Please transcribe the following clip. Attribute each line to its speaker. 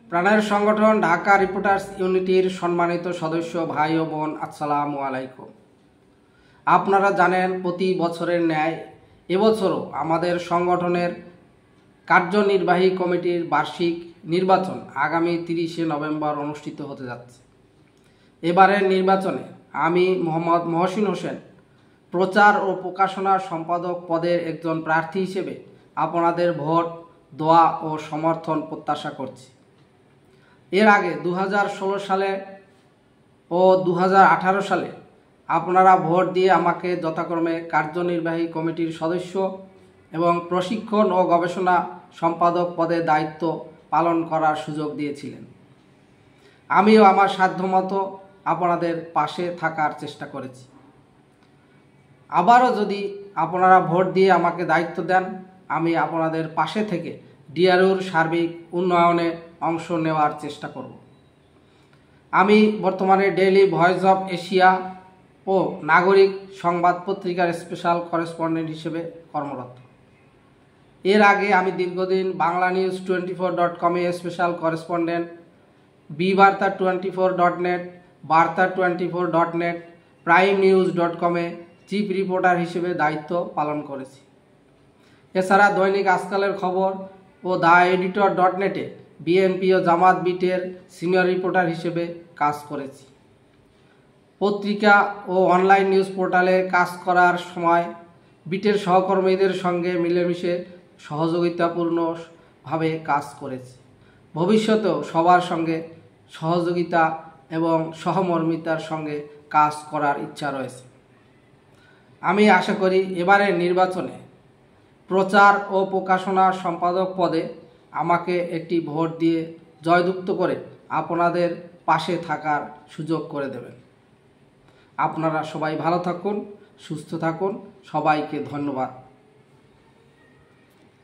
Speaker 1: প্রাণের সংগঠন ঢাকা রিপোর্টার্স ইউনিটির সম্মানিত সদস্য ভাই ও বোন, আসসালামু আলাইকুম। আপনারা জানেন, প্রতি বছরের ন্যায় এবছরও আমাদের সংগঠনের কার্যনির্বাহী কমিটির বার্ষিক নির্বাচন আগামী 30শে নভেম্বর অনুষ্ঠিত হতে যাচ্ছে। এবারের নির্বাচনে আমি মোহাম্মদ মহসিন হোসেন প্রচার ও প্রকাশনা সম্পাদক পদের একজন প্রার্থী হিসেবে আপনাদের ভোট, দোয়া ও সমর্থন প্রত্যাশা করছি। এর আগে 2016 সালে ও 2018 সালে আপনারা ভোট দিয়ে আমাকে যথাক্রমে কার্যনির্বাহী কমিটির সদস্য এবং প্রশিক্ষণ ও গবেষণা সম্পাদক পদে দায়িত্ব পালন করার সুযোগ দিয়েছিলেন। আমিও আমার সাধ্যমতো আপনাদের পাশে থাকার চেষ্টা করেছি। আবারও যদি আপনারা ভোট দিয়ে আমাকে দায়িত্ব দেন, আমি আপনাদের পাশে থেকে ডিআরইউর সার্বিক উন্নয়নে অংশ নেওয়ার চেষ্টা করব। আমি বর্তমানে ডেইলি ভয়েস অফ এশিয়া ও নাগরিক সংবাদ পত্রিকার স্পেশাল করেসপন্ডেন্ট হিসেবে কর্মরত। এর আগে আমি দীর্ঘদিন BanglaNews24.com-এ স্পেশাল করেসপন্ডেন্ট, bbarta24.net, barta24.net, primenews.com-এ চিফ রিপোর্টার হিসেবে দায়িত্ব পালন করেছি। এছাড়া দৈনিক আজকালের খবর ও দ্য এডিটর.net-এ বিএনপি ও জামাত বিটের সিনিয়র রিপোর্টার হিসেবে কাজ করেছি। পত্রিকা ও অনলাইন নিউজ পোর্টালে কাজ করার সময় বিটের সহকর্মীদের সঙ্গে মিলেমিশে সহযোগিতাপূর্ণভাবে কাজ করেছি। ভবিষ্যতেও সবার সঙ্গে সহযোগিতা এবং সহমর্মিতার সঙ্গে কাজ করার ইচ্ছা রয়েছে। আমি আশা করি এবারের নির্বাচনে প্রচার ও প্রকাশনা সম্পাদক পদে আমাকে একটি ভোট দিয়ে জয়যুক্ত করে আপনাদের পাশে থাকার সুযোগ করে দেবেন। আপনারা সবাই ভালো থাকুন, সুস্থ থাকুন। সবাইকে ধন্যবাদ।